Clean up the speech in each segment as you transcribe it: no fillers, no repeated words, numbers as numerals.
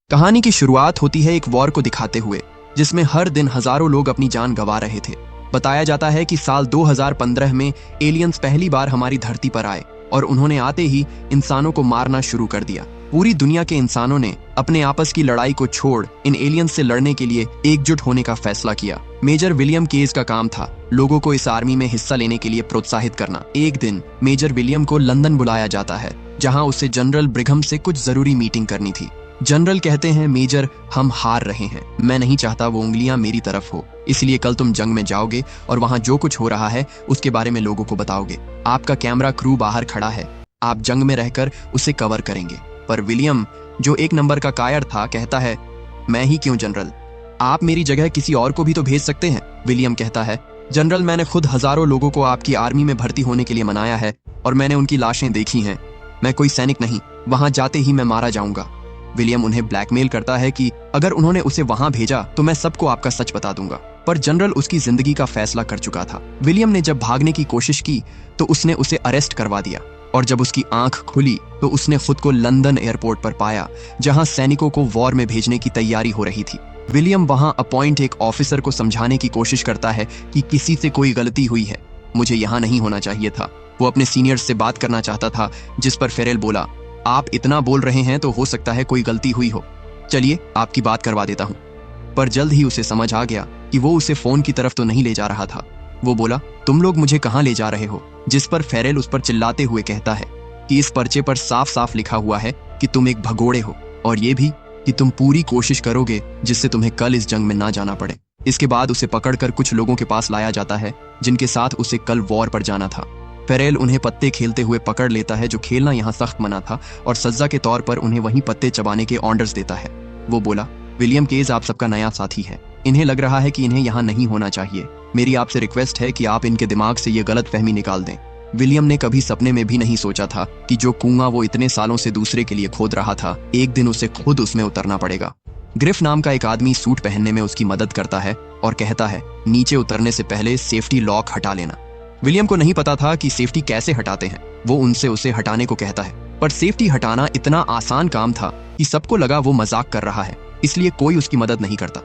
कहानी की शुरुआत होती है एक वॉर को दिखाते हुए, जिसमें हर दिन हजारों लोग अपनी जान गंवा रहे थे। बताया जाता है कि साल 2015 में एलियंस पहली बार हमारी धरती पर आए और उन्होंने आते ही इंसानों को मारना शुरू कर दिया। पूरी दुनिया के इंसानों ने अपने आपस की लड़ाई को छोड़ इन एलियंस से लड़ने के लिए एकजुट होने का फैसला किया। मेजर विलियम केज का काम था लोगों को इस आर्मी में हिस्सा लेने के लिए प्रोत्साहित करना। एक दिन मेजर विलियम को लंदन बुलाया जाता है, जहां उसे जनरल ब्रिघम से कुछ जरूरी मीटिंग करनी थी। जनरल कहते हैं, मेजर हम हार रहे हैं, मैं नहीं चाहता वो उंगलियां मेरी तरफ हो, इसलिए कल तुम जंग में जाओगे और वहां जो कुछ हो रहा है उसके बारे में लोगों को बताओगे। आपका कैमरा क्रू बाहर खड़ा है, आप जंग में रहकर उसे कवर करेंगे। पर विलियम, जो एक नंबर का कायर था, कहता है, मैं ही क्यों जनरल, आप मेरी जगह किसी और को भी तो भेज सकते हैं। विलियम कहता है, जनरल मैंने खुद हजारों लोगों को आपकी आर्मी में भर्ती होने के लिए मनाया है और मैंने उनकी लाशें देखी हैं, मैं कोई सैनिक नहीं, वहां जाते ही मैं मारा जाऊंगा। विलियम उन्हें ब्लैकमेल करता है कि अगर उन्होंने उसे वहां भेजा तो मैं सबको आपका सच बता दूंगा। पर जनरल उसकी जिंदगी का फैसला कर चुका था। विलियम ने जब भागने की कोशिश की तो उसने उसे अरेस्ट करवा दिया और जब उसकी आंख खुली तो उसने खुद को लंदन एयरपोर्ट पर पाया, जहां सैनिकों को वॉर में भेजने की तैयारी हो रही थी। विलियम वहां अपॉइंट एक ऑफिसर को समझाने की कोशिश करता है कि किसी से कोई गलती हुई है, मुझे यहाँ नहीं होना चाहिए था। वो अपने सीनियर्स से बात करना चाहता था, जिस पर फेरेल बोला, आप इतना बोल रहे हैं तो हो सकता है कोई गलती हुई हो, चलिए आपकी बात करवा देता हूँ। पर जल्द ही उसे समझ आ गया कि वो उसे फोन की तरफ तो नहीं ले जा रहा था। वो बोला, तुम लोग मुझे कहाँ ले जा रहे हो? जिस पर फेरेल उस पर चिल्लाते हुए कहता है कि इस पर्चे पर साफ साफ लिखा हुआ है कि तुम एक भगोड़े हो और ये भी कि तुम पूरी कोशिश करोगे जिससे तुम्हें कल इस जंग में ना जाना पड़े। इसके बाद उसे पकड़कर कुछ लोगों के पास लाया जाता है जिनके साथ उसे कल वॉर पर जाना था। फेरेल उन्हें पत्ते खेलते हुए पकड़ लेता है, जो खेलना यहाँ सख्त मना था, और सज्जा के तौर पर उन्हें वहीं पत्ते चबाने के ऑर्डर्स देता है। वो बोला, विलियम केज आप सबका नया साथी है, इन्हें लग रहा है कि इन्हें यहाँ नहीं होना चाहिए, मेरी आपसे रिक्वेस्ट है कि आप इनके दिमाग से ये गलत फहमी निकाल दें। विलियम ने कभी सपने में भी नहीं सोचा था कि जो कुआं वो इतने सालों से दूसरे के लिए खोद रहा था, एक दिन उसे खुद उसमें उतरना पड़ेगा। ग्रिफ नाम का एक आदमी सूट पहनने में उसकी मदद करता है और कहता है, नीचे उतरने से पहले सेफ्टी लॉक हटा लेना। विलियम को नहीं पता था कि सेफ्टी कैसे हटाते हैं। वो उनसे उसे हटाने को कहता है, पर सेफ्टी हटाना इतना आसान काम था कि सबको लगा वो मजाक कर रहा है, इसलिए कोई उसकी मदद नहीं करता।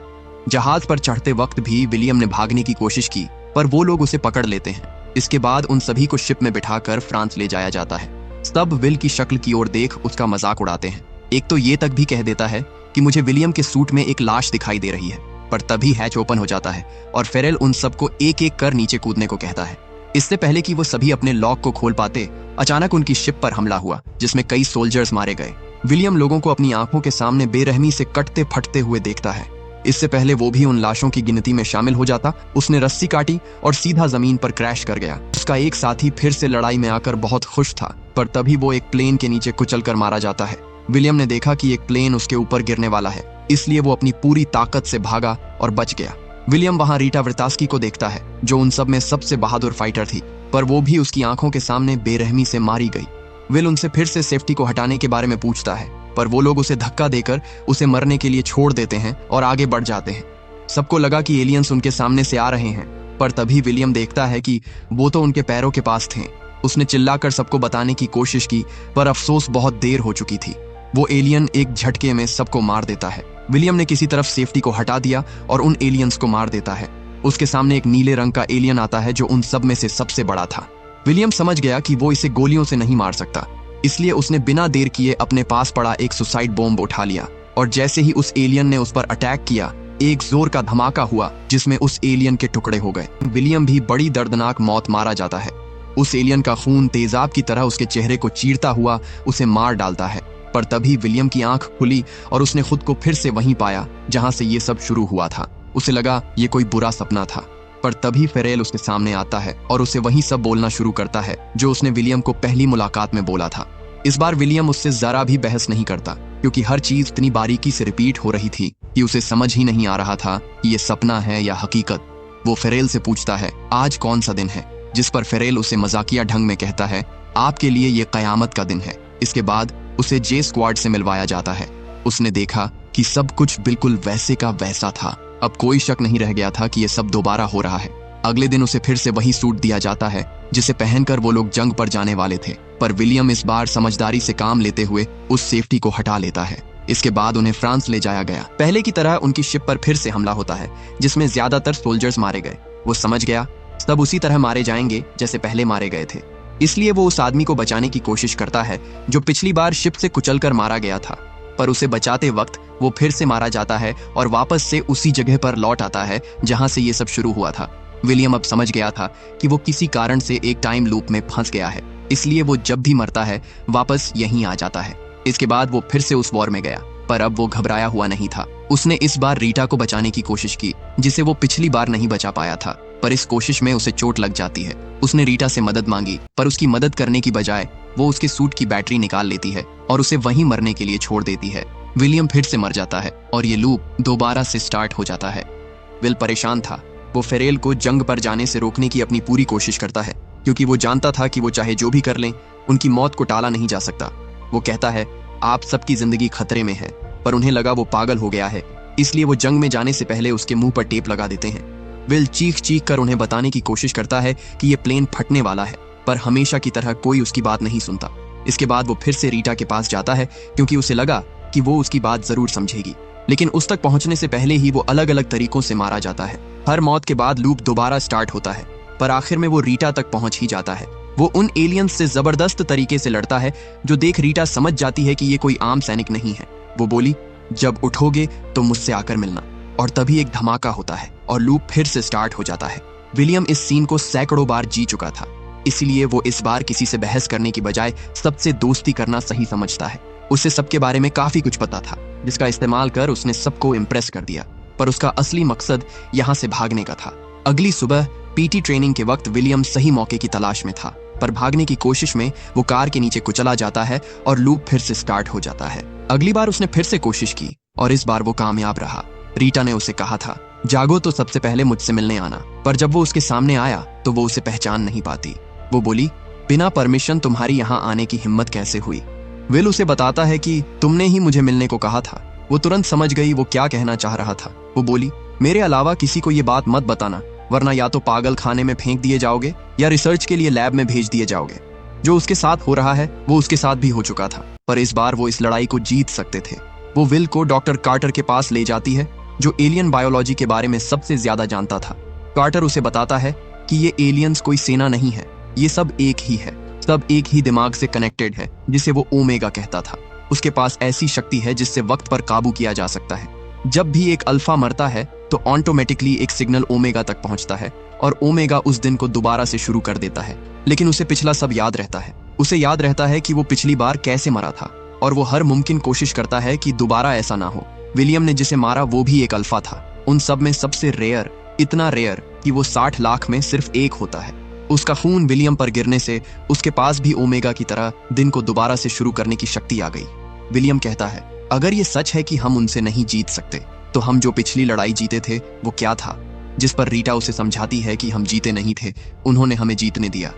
जहाज पर चढ़ते वक्त भी विलियम ने भागने की कोशिश की, पर वो लोग उसे पकड़ लेते हैं। इसके बाद उन सभी को शिप में बिठाकर फ्रांस ले जाया जाता है। सब विल की शक्ल की ओर देख उसका मजाक उड़ाते हैं। एक तो ये तक भी कह देता है कि मुझे विलियम के सूट में एक लाश दिखाई दे रही है। पर तभी हैच ओपन हो जाता है और फेरेल उन सबको एक एक कर नीचे कूदने को कहता है। इससे पहले कि वो सभी अपने लॉक को खोल पाते, अचानक उनकी शिप पर हमला हुआ, जिसमें कई सोल्जर्स मारे गए। विलियम लोगों को अपनी आंखों के सामने बेरहमी से कटते फटते हुए देखता है। इससे पहले वो भी उन लाशों की गिनती में शामिल हो जाता, उसने रस्सी काटी और सीधा जमीन पर क्रैश कर गया। उसका एक साथी फिर से लड़ाई में आकर बहुत खुश था, पर तभी वो एक प्लेन के नीचे कुचल कर मारा जाता है। विलियम ने देखा कि एक प्लेन उसके ऊपर गिरने वाला है, इसलिए वो अपनी पूरी ताकत से भागा और बच गया। विलियम वहां रीटा व्रितास्की को देखता है, जो उन सब में सबसे बहादुर फाइटर थी, पर वो भी उसकी आंखों के सामने बेरहमी से मारी गई। विल उनसे फिर से सेफ्टी को हटाने के बारे में पूछता है, पर वो लोग उसे धक्का देकर उसे मरने के लिए छोड़ देते हैं और आगे बढ़ जाते हैं। सबको लगा कि एलियंस उनके सामने से आ रहे हैं, पर तभी विलियम देखता है कि वो तो उनके पैरों के पास थे। उसने चिल्लाकर सबको बताने की कोशिश की, पर अफसोस बहुत देर हो चुकी थी। वो एलियन एक झटके में सबको मार देता है। विलियम ने किसी तरफ सेफ्टी को हटा दिया और उन एलियंस को मार देता है। उसके सामने एक नीले रंग का एलियन आता है, जो उन सब में से सबसे बड़ा था। विलियम समझ गया कि वो इसे गोलियों से नहीं मार सकता, इसलिए उसने बिना देर किए अपने पास पड़ा एक सुसाइड बॉम्ब उठा लिया और जैसे ही उस एलियन ने उस पर अटैक किया, एक जोर का धमाका हुआ जिसमें उस एलियन के टुकड़े हो गए। विलियम भी बड़ी दर्दनाक मौत मारा जाता है। उस एलियन का खून तेजाब की तरह उसके चेहरे को चीरता हुआ उसे मार डालता है। पर तभी विलियम की आंख खुली और उसने खुद को फिर से वहीं पाया जहां से ये सब शुरू हुआ था। उसे लगा ये कोई बुरा सपना था, पर तभी फेरेल उसके सामने आता है और उसे वही सब बोलना शुरू करता है जो उसने विलियम को पहली मुलाकात में बोला था। इस बार विलियम उससे जरा भी बहस नहीं करता, क्योंकि हर चीज इतनी बारीकी से रिपीट हो रही थी कि उसे समझ ही नहीं आ रहा था कि ये सपना है या हकीकत। वो फेरेल से पूछता है, आज कौन सा दिन है? जिस पर फेरेल उसे मजाकिया ढंग में कहता है, आपके लिए ये कयामत का दिन है। इसके बाद उसे जे स्क्वाड से मिलवाया जाता है। उसने देखा कि सब कुछ बिल्कुल वैसे का वैसा था। अब कोई शक नहीं रह गया था कि ये सब दोबारा हो रहा है। अगले दिन उसे फिर से वही सूट दिया जाता है जिसे पहनकर वो लोग जंग पर जाने वाले थे, पर विलियम इस बार समझदारी से काम लेते हुए उस सेफ्टी को हटा लेता है। इसके बाद उन्हें फ्रांस ले जाया गया। पहले की तरह उनकी शिप पर फिर से हमला होता है, जिसमें ज्यादातर सोल्जर्स मारे गए। वो समझ गया सब उसी तरह मारे जाएंगे जैसे पहले मारे गए थे, इसलिए वो उस आदमी को बचाने की कोशिश करता है जो पिछली बार शिप से कुचलकर मारा गया था। पर उसे बचाते वक्त वो फिर से मारा जाता है और वापस से उसी जगह पर लौट आता है जहां से ये सब शुरू हुआ था। विलियम अब समझ गया था कि वो किसी कारण से एक टाइम लूप में फंस गया है, इसलिए वो जब भी मरता है वापस यहीं आ जाता है। इसके बाद वो फिर से उस वॉर में गया, पर अब वो घबराया हुआ नहीं था। उसने इस बार रीटा को बचाने की कोशिश की, जिसे वो पिछली बार नहीं बचा पाया था, पर इस कोशिश में उसे चोट लग जाती है। उसने रीटा से मदद मांगी, पर उसकी मदद करने की बजाय वो उसके सूट की बैटरी निकाल लेती है और उसे वहीं मरने के लिए छोड़ देती है। विलियम फिर से मर जाता है और ये लूप दोबारा से स्टार्ट हो जाता है। विल परेशान था। वो फेरेल को जंग पर जाने से रोकने की अपनी पूरी कोशिश करता है, क्योंकि वो जानता था कि वो चाहे जो भी कर लें, उनकी मौत को टाला नहीं जा सकता। वो कहता है आप सबकी जिंदगी खतरे में है, पर उन्हें लगा वो पागल हो गया है, इसलिए वो जंग में जाने से पहले उसके मुंह पर टेप लगा देते हैं। विल चीख चीख कर उन्हें बताने की कोशिश करता है कि ये प्लेन फटने वाला है, पर हमेशा की तरह कोई उसकी बात नहीं सुनता। इसके बाद वो फिर से रीटा के पास जाता है, क्योंकि उसे लगा कि वो उसकी बात जरूर समझेगी, लेकिन उस तक पहुंचने से पहले ही वो अलग अलग तरीकों से मारा जाता है। हर मौत के बाद लूप दोबारा स्टार्ट होता है, पर आखिर में वो रीटा तक पहुंच ही जाता है। वो उन एलियंस से जबरदस्त तरीके से लड़ता है, जो देख रीटा समझ जाती है कि ये कोई आम सैनिक नहीं है। वो बोली जब उठोगे तो मुझसे आकर मिलना, और तभी एक धमाका होता है और लूप फिर से स्टार्ट हो जाता है। विलियम इस सीन को सैकड़ों बार जी चुका था, इसलिए वो इस बार किसी से बहस करने की बजाय सबसे दोस्ती करना सही समझता है। उसे सबके बारे में काफी कुछ पता था, जिसका इस्तेमाल कर उसने सबको इम्प्रेस कर दिया, पर उसका असली मकसद यहाँ से भागने का था। अगली सुबह पीटी ट्रेनिंग के वक्त विलियम सही मौके की तलाश में था, पर भागने की कोशिश में वो कार के नीचे कुचला जाता है और लूप फिर से स्टार्ट हो जाता है। अगली बार उसने फिर से कोशिश की और इस बार वो कामयाब रहा। रीटा ने उसे कहा था जागो तो सबसे पहले मुझसे मिलने आना, पर जब वो उसके सामने आया तो वो उसे पहचान नहीं पाती। वो बोली बिना परमिशन तुम्हारी यहाँ आने की हिम्मत कैसे हुई? विल उसे बताता है कि तुमने ही मुझे मिलने को कहा था। वो तुरंत समझ गई वो क्या कहना चाह रहा था। वो बोली मेरे अलावा किसी को ये बात मत बताना, वरना या तो पागल खाने में फेंक दिए जाओगे या रिसर्च के लिए लैब में भेज दिए जाओगे। जो उसके साथ हो रहा है वो उसके साथ भी हो चुका था, पर इस बार वो इस लड़ाई को जीत सकते थे। वो विल को डॉक्टर कार्टर के पास ले जाती है, जो एलियन बायोलॉजी के बारे में सबसे ज्यादा जानता था। कार्टर उसे बताता है कि ये एलियंस कोई सेना नहीं है, ये सब एक ही है, सब एक ही दिमाग से कनेक्टेड है, जिसे वो ओमेगा कहता था। उसके पास ऐसी शक्ति है जिससे वक्त पर काबू किया जा सकता है। जब भी एक अल्फा मरता है तो ऑटोमेटिकली एक सिग्नल ओमेगा तक पहुंचता है और ओमेगा उस दिन को दोबारा से शुरू कर देता है। लेकिन उसे पिछला सब याद रहता है। उसे याद रहता है कि वो पिछली बार कैसे मरा था, और वो हर मुमकिन कोशिश करता है कि दोबारा ऐसा ना हो। विलियम ने जिसे मारा वो भी एक अल्फा था, उन सब में सबसे रेयर, इतना रेयर कि वो 60 लाख में सिर्फ एक होता है। उसका खून विलियम पर गिरने से उसके पास भी ओमेगा की तरह दिन को दोबारा से शुरू करने की शक्ति आ गई। विलियम कहता है अगर ये सच है कि हम उनसे नहीं जीत सकते, तो हम जो पिछली लड़ाई जीते थे वो क्या था? जिस पर रीटा उसे समझाती है कि हम जीते नहीं थे, उन्होंने हमें जीतने दिया।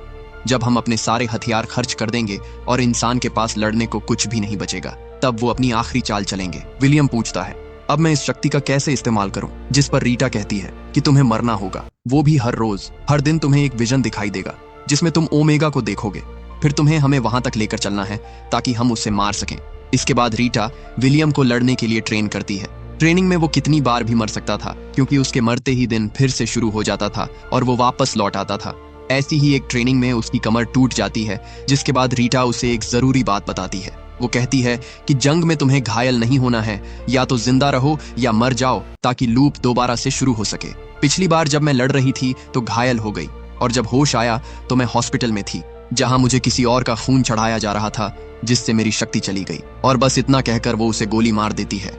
जब हम अपने सारे हथियार खर्च कर देंगे और इंसान के पास लड़ने को कुछ भी नहीं बचेगा, तब वो अपनी आखिरी चाल चलेंगे। विलियम पूछता है अब मैं इस शक्ति का कैसे इस्तेमाल करूं? जिस पर रीटा कहती है कि तुम्हें मरना होगा, वो भी हर रोज, हर दिन तुम्हें एक विजन दिखाई देगा जिसमें तुम ओमेगा को देखोगे। फिर तुम्हें हमें वहां तक लेकर चलना है ताकि हम उसे मार सकें। इसके बाद रीटा विलियम को लड़ने के लिए ट्रेन करती है। ट्रेनिंग में वो कितनी बार भी मर सकता था, क्योंकि उसके मरते ही दिन फिर से शुरू हो जाता था और वो वापस लौट आता था। ऐसी ही एक ट्रेनिंग में उसकी कमर टूट जाती है, जिसके बाद रीटा उसे एक जरूरी बात बताती है। वो कहती है कि जंग में तुम्हें घायल नहीं होना है, या तो जिंदा रहो या मर जाओ, ताकि लूप दोबारा से शुरू हो सके। पिछली बार जब मैं लड़ रही थी तो घायल हो गई, और जब होश आया तो मैं हॉस्पिटल में थी, जहां मुझे किसी और का खून चढ़ाया जा रहा था, जिससे मेरी शक्ति चली गई। और बस इतना कहकर वो उसे गोली मार देती है।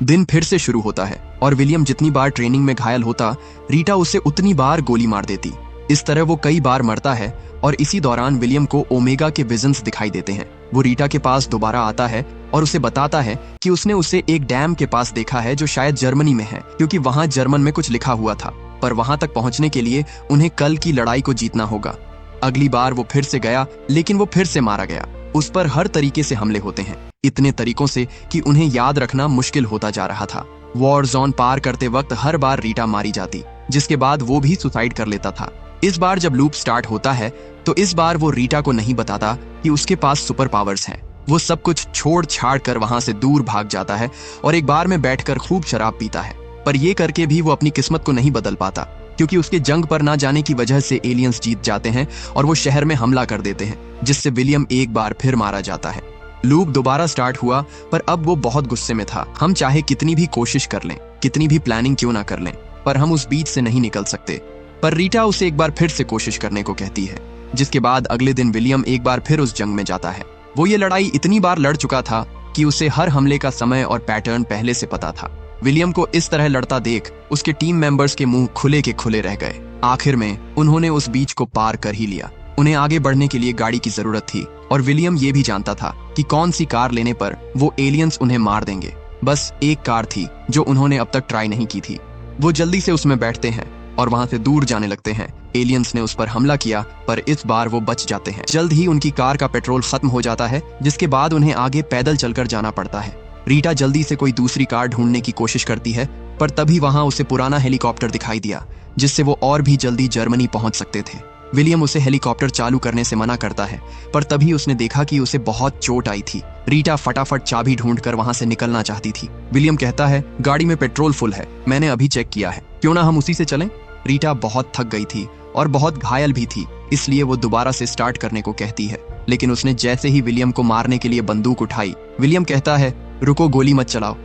दिन फिर से शुरू होता है और विलियम जितनी बार ट्रेनिंग में घायल होता, रीटा उसे उतनी बार गोली मार देती। इस तरह वो कई बार मरता है और इसी दौरान विलियम को ओमेगा के विजन्स दिखाई देते हैं। वो रीटा के पास दोबारा आता है और उसे बताता है कि उसने उसे एक डैम के पास देखा है जो शायद जर्मनी में है, क्योंकि वहां जर्मन में कुछ लिखा हुआ था, पर वहां तक पहुंचने के लिए उन्हें कल की लड़ाई को जीतना होगा। अगली बार वो फिर से गया, लेकिन वो फिर से मारा गया। उस पर हर तरीके से हमले होते हैं, इतने तरीकों से कि उन्हें याद रखना मुश्किल होता जा रहा था। वॉर जोन पार करते वक्त हर बार रीटा मारी जाती, जिसके बाद वो भी सुसाइड कर लेता था। इस बार जब लूप स्टार्ट होता है तो इस बार वो रीटा को नहीं बताता कि उसके पास सुपर पावर्स हैं। वो सब कुछ छोड़ छाड़ कर वहां से दूर भाग जाता है और एक बार में बैठकर खूब शराब पीता है। पर ये करके भी वो अपनी किस्मत को नहीं बदल पाता, क्योंकि उसके जंग पर ना जाने की वजह से एलियंस जीत जाते हैं और वो शहर में हमला कर देते हैं, जिससे विलियम एक बार फिर मारा जाता है। लूप दोबारा स्टार्ट हुआ, पर अब वो बहुत गुस्से में था। हम चाहे कितनी भी कोशिश कर लें, कितनी भी प्लानिंग क्यों ना कर लें, पर हम उस बीच से नहीं निकल सकते। पर रीटा उसे एक बार फिर से कोशिश करने को कहती है, जिसके बाद अगले दिन विलियम एक बार फिर उस जंग में जाता है। वो ये लड़ाई इतनी बार लड़ चुका था कि उसे हर हमले का समय और पैटर्न पहले से पता था। विलियम को इस तरह लड़ता देख उसके टीम मेंबर्स के मुंह खुले के खुले रह गए। आखिर में उन्होंने उस बीच को पार कर ही लिया। उन्हें आगे बढ़ने के लिए गाड़ी की जरूरत थी और विलियम ये भी जानता था कि कौन सी कार लेने पर वो एलियंस उन्हें मार देंगे। बस एक कार थी जो उन्होंने अब तक ट्राई नहीं की थी। वो जल्दी से उसमें बैठते हैं और वहां से दूर जाने लगते हैं। एलियंस ने उस पर हमला किया, पर इस बार वो बच जाते हैं। जल्द ही उनकी कार का पेट्रोल खत्म हो जाता है, जिसके बाद उन्हें आगे पैदल चलकर जाना पड़ता है। रीटा जल्दी से कोई दूसरी कार ढूंढने की कोशिश करती है, पर तभी वहां उसे पुराना हेलीकॉप्टर दिखाई दिया, जिससे वो और भी जल्दी जर्मनी पहुंच सकते थे। विलियम उसे हेलीकॉप्टर चालू करने से मना करता है, पर तभी उसने देखा कि उसे बहुत चोट आई थी। रीटा फटाफट चाबी ढूंढकर वहां से निकलना चाहती थी। विलियम कहता है, गाड़ी में पेट्रोल फुल है, मैंने अभी चेक किया है, क्यों ना हम उसी से चलें। रीटा बहुत थक गई थी और बहुत घायल भी थी, इसलिए वो दोबारा से स्टार्ट करने को कहती है। लेकिन उसने जैसे ही विलियम को मारने के लिए बंदूक उठाई, विलियम कहता है, रुको, गोली मत चलाओ,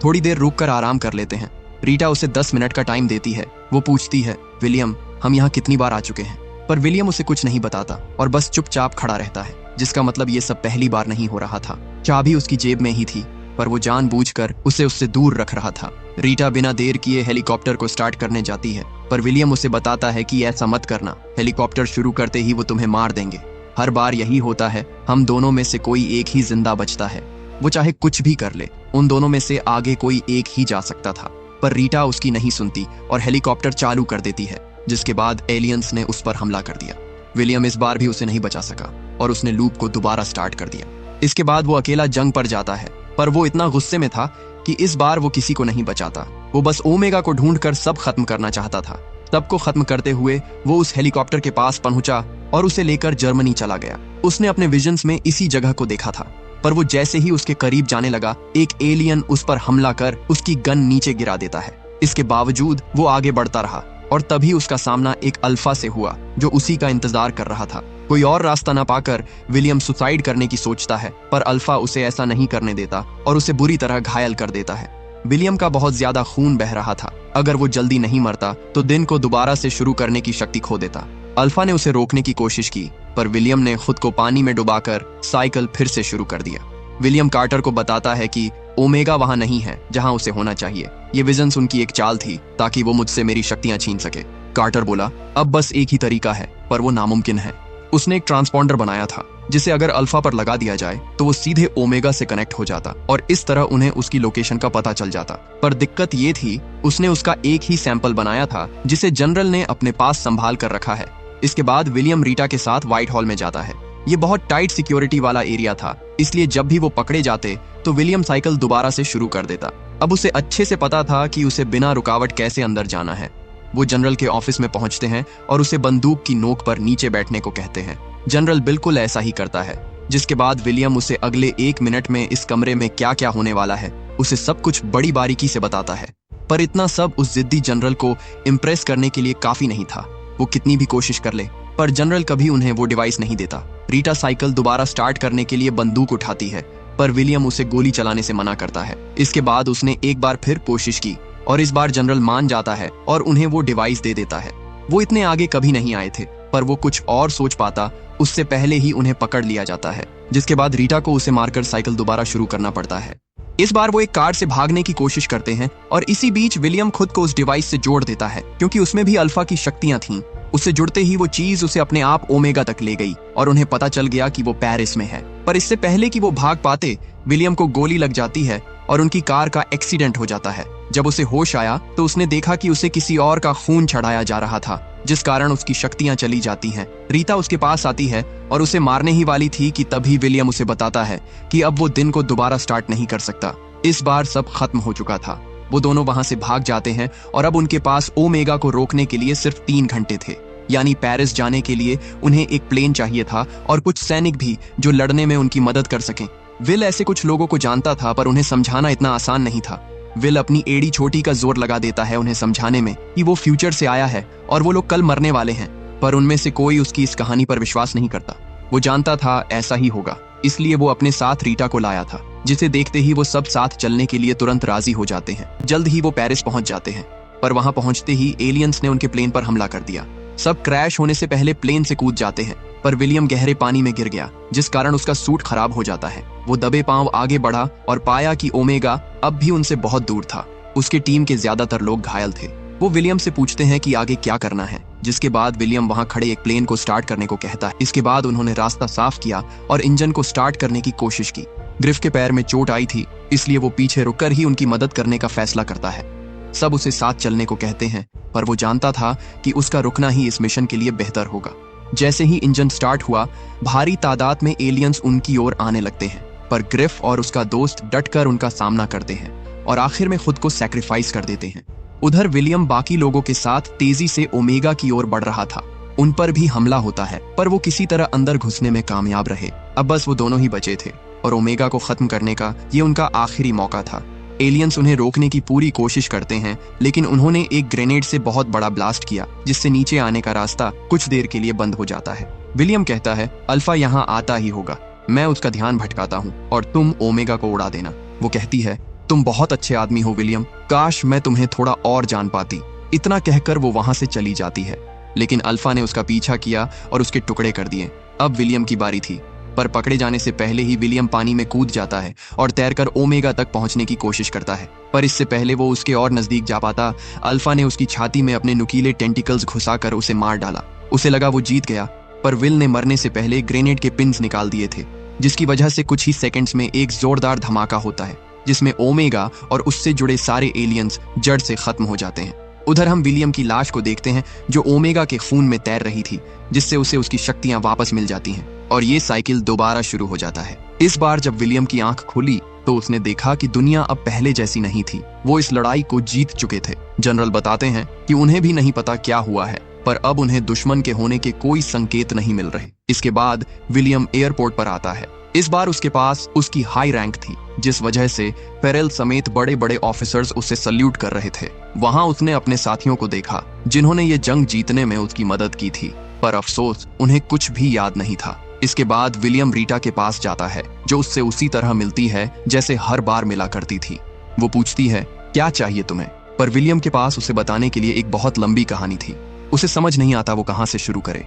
थोड़ी देर रुक कर आराम कर लेते हैं। रीटा उसे 10 मिनट का टाइम देती है। वो पूछती है, विलियम, हम यहाँ कितनी बार आ चुके हैं? पर विलियम उसे कुछ नहीं बताता और बस चुपचाप खड़ा रहता है, जिसका मतलब ये सब पहली बार नहीं हो रहा था। चाबी उसकी जेब में ही थी, पर वो जानबूझकर उसे उससे दूर रख रहा था। रीटा बिना देर किए हेलीकॉप्टर को स्टार्ट करने जाती है, पर विलियम उसे बताता है कि ऐसा मत करना, हेलीकॉप्टर शुरू करते ही वो तुम्हें मार देंगे। हर बार यही होता है, हम दोनों में से कोई एक ही जिंदा बचता है। वो चाहे कुछ भी कर ले, उन दोनों में से आगे कोई एक ही जा सकता था। पर रीटा उसकी नहीं सुनती और हेलीकॉप्टर चालू कर देती है, जिसके बाद एलियंस ने उस पर हमला कर दिया। विलियम इस बार भी उसे नहीं बचा सका और उसने लूप को दोबारा स्टार्ट कर दिया। इसके बाद वो अकेला जंग पर जाता है, पर वो इतना गुस्से में था कि इस बार वो किसी को नहीं बचाता। वो बस ओमेगा को ढूंढकर सब खत्म करना चाहता था। सबको खत्म करते हुए वो उस हेलीकॉप्टर के पास पहुंचा और उसे लेकर जर्मनी चला गया। उसने अपने विजन्स में इसी जगह को देखा था, पर वो जैसे ही उसके करीब जाने लगा, एक एलियन उस पर हमला कर उसकी गन नीचे गिरा देता है। इसके बावजूद वो आगे बढ़ता रहा और तभी उसका सामना एक अल्फा से हुआ, जो उसी का इंतजार कर रहा था। कोई और रास्ता न पाकर विलियम सुसाइड करने की सोचता है, पर अल्फा उसे ऐसा नहीं करने देता और उसे बुरी तरह घायल कर देता है। विलियम का बहुत ज्यादा खून बह रहा था। अगर वो जल्दी नहीं मरता तो दिन को दोबारा से शुरू करने की शक्ति खो देता। अल्फा ने उसे रोकने की कोशिश की, पर विलियम ने खुद को पानी में डुबाकर साइकिल फिर से शुरू कर दिया। विलियम कार्टर को बताता है कि ओमेगा वहां नहीं है जहां उसे होना चाहिए। ये विजन्स उनकी एक चाल थी ताकि वो मुझसे मेरी शक्तियां छीन सके। कार्टर बोला, अब बस एक ही तरीका है, पर वो नामुमकिन है। उसने एक ट्रांसपॉन्डर बनाया था, जिसे अगर अल्फा पर लगा दिया जाए तो वो सीधे ओमेगा से कनेक्ट हो जाता और इस तरह उन्हें उसकी लोकेशन का पता चल जाता। पर दिक्कत ये थी, उसने उसका एक ही सैंपल बनाया था, जिसे जनरल ने अपने पास संभाल कर रखा है। इसके बाद विलियम रीटा के साथ व्हाइट हॉल में जाता है। ये बहुत टाइट सिक्योरिटी वाला एरिया था, इसलिए जब भी वो पकड़े जाते तो विलियम साइकिल दोबारा से शुरू कर देता। अब उसे अच्छे से पता था कि उसे बिना रुकावट कैसे अंदर जाना है। वो जनरल के ऑफिस में पहुंचते हैं और उसे बंदूक की नोक पर नीचे बैठने को कहते हैं। जनरल बिल्कुल ऐसा ही करता है, जिसके बाद विलियम उसे अगले 1 मिनट में इस कमरे में क्या क्या होने वाला है उसे सब कुछ बड़ी बारीकी से बताता है। पर इतना सब उस जिद्दी जनरल को इम्प्रेस करने के लिए काफी नहीं था। वो कितनी भी कोशिश कर ले, पर जनरल कभी उन्हें वो डिवाइस नहीं देता। रीटा साइकिल दोबारा स्टार्ट करने के लिए बंदूक उठाती है, पर विलियम उसे गोली चलाने से मना करता है। इसके बाद उसने एक बार फिर कोशिश की और इस बार जनरल मान जाता है और उन्हें वो डिवाइस दे देता है। वो इतने आगे कभी नहीं आए थे, पर वो कुछ और सोच पाता उससे पहले ही उन्हें पकड़ लिया जाता है, जिसके बाद रीटा को उसे मारकर साइकिल दोबारा शुरू करना पड़ता है। इस बार वो एक कार से भागने की कोशिश करते हैं और इसी बीच विलियम खुद को उस डिवाइस से जोड़ देता है, क्योंकि उसमें भी अल्फा की शक्तियां थीं। उससे जुड़ते ही वो चीज उसे अपने आप ओमेगा तक ले गई और उन्हें पता चल गया कि वो पेरिस में है। पर इससे पहले कि वो भाग पाते, विलियम को गोली लग जाती है और उनकी कार का एक्सीडेंट हो जाता है। जब उसे होश आया तो उसने देखा कि उसे किसी और का खून चढ़ाया जा रहा था, जिस कारण उसकी शक्तियां चली जाती हैं। रीटा उसके पास आती है और उसे मारने ही वाली थी कि तभी विलियम उसे बताता है कि अब वो दिन को दोबारा स्टार्ट नहीं कर सकता। इस बार सब खत्म हो चुका था। वो दोनों वहां से भाग जाते हैं और अब उनके पास ओमेगा को रोकने के लिए सिर्फ 3 घंटे थे। यानी पेरिस जाने के लिए उन्हें एक प्लेन चाहिए था और कुछ सैनिक भी जो लड़ने में उनकी मदद कर सकें। विल ऐसे कुछ लोगों को जानता था, पर उन्हें समझाना इतना आसान नहीं था। विल अपनी एड़ी छोटी का जोर लगा देता है उन्हें समझाने में कि वो फ्यूचर से आया है और वो लोग कल मरने वाले हैं, पर उनमें से कोई उसकी इस कहानी पर विश्वास नहीं करता। वो जानता था ऐसा ही होगा, इसलिए वो अपने साथ रीटा को लाया था, जिसे देखते ही वो सब साथ चलने के लिए तुरंत राजी हो जाते हैं। जल्द ही वो पेरिस पहुंच जाते हैं, पर वहां पहुंचते ही एलियंस ने उनके प्लेन पर हमला कर दिया। सब क्रैश होने से पहले प्लेन से कूद जाते हैं, पर विलियम गहरे पानी में गिर गया, जिस कारण उसका सूट खराब हो जाता है। वो दबे पांव आगे बढ़ा और पाया कि ओमेगा अब भी उनसे बहुत दूर था। उसके टीम के ज्यादातर लोग घायल थे। वो विलियम से पूछते हैं कि आगे क्या करना है, जिसके बाद विलियम वहां खड़े एक प्लेन को स्टार्ट करने को कहता है। इसके बाद उन्होंने रास्ता साफ किया और इंजन को स्टार्ट करने की कोशिश की। ग्रिफ के पैर में चोट आई थी, इसलिए वो पीछे रुककर ही उनकी मदद करने का फैसला करता है। सब उसे साथ चलने को कहते हैं, पर वो जानता था कि उसका रुकना ही इस मिशन के लिए बेहतर होगा। जैसे ही इंजन स्टार्ट हुआ, भारी तादाद में एलियंस उनकी ओर आने लगते हैं, पर ग्रिफ और उसका दोस्त डटकर उनका सामना करते हैं और आखिर में खुद को सैक्रिफाइस कर देते हैं। उधर विलियम बाकी लोगों के साथ तेजी से ओमेगा की ओर बढ़ रहा था। उन पर भी हमला होता है, पर वो किसी तरह अंदर घुसने में कामयाब रहे। अब बस वो दोनों ही बचे थे और ओमेगा को खत्म करने का ये उनका आखिरी मौका था। एलियंस उन्हें रोकने की पूरी कोशिश करते हैं, लेकिन उन्होंने एक ग्रेनेड से बहुत बड़ा ब्लास्ट किया, जिससे नीचे आने का रास्ता कुछ देर के लिए बंद हो जाता है। विलियम कहता है, अल्फा यहाँ आता ही होगा, मैं उसका ध्यान भटकाता हूँ और तुम ओमेगा को उड़ा देना। वो कहती है, तुम बहुत अच्छे आदमी हो विलियम, काश मैं तुम्हें थोड़ा और जान पाती। इतना कहकर वो वहां से चली जाती है, लेकिन अल्फा ने उसका पीछा किया और उसके टुकड़े कर दिए। अब विलियम की बारी थी, पर पकड़े जाने से पहले ही विलियम पानी में कूद जाता है और तैरकर ओमेगा तक पहुंचने की कोशिश करता है। पर इससे पहले वो उसके और नजदीक जा पाता, अल्फा ने उसकी छाती में अपने नुकीले टेंटिकल्स घुसाकर उसे मार डाला। उसे लगा वो जीत गया, पर विल ने मरने से पहले ग्रेनेड के पिन्स निकाल दिए थे, जिसकी वजह से कुछ ही सेकंड्स में एक जोरदार धमाका होता है, जिसमें ओमेगा और उससे जुड़े सारे एलियंस जड़ से खत्म हो जाते हैं। उधर हम विलियम की लाश को देखते हैं, जो ओमेगा के खून में तैर रही थी, जिससे उसे उसकी शक्तियां वापस मिल जाती हैं और ये साइकिल दोबारा शुरू हो जाता है। इस बार जब विलियम की आंख खुली तो उसने देखा कि दुनिया अब पहले जैसी नहीं थी। वो इस लड़ाई को जीत चुके थे। जनरल बताते हैं कि उन्हें भी नहीं पता क्या हुआ है, पर अब उन्हें दुश्मन के होने के कोई संकेत नहीं मिल रहे। इसके बाद विलियम एयरपोर्ट पर आता है। इस बार उसके पास उसकी हाई रैंक थी, जिस वजह से पेरेल समेत बड़े बड़े ऑफिसर्स उसे सल्यूट कर रहे थे। वहां उसने अपने साथियों को देखा, जिन्होंने ये जंग जीतने में उसकी मदद की थी, पर अफसोस उन्हें कुछ भी याद नहीं था। इसके बाद विलियम रीटा के पास जाता है, जो उससे उसी तरह मिलती है जैसे हर बार मिला करती थी। वो पूछती है, क्या चाहिए तुम्हें? पर विलियम के पास उसे बताने के लिए एक बहुत लंबी कहानी थी। उसे समझ नहीं आता वो कहां से शुरू करे।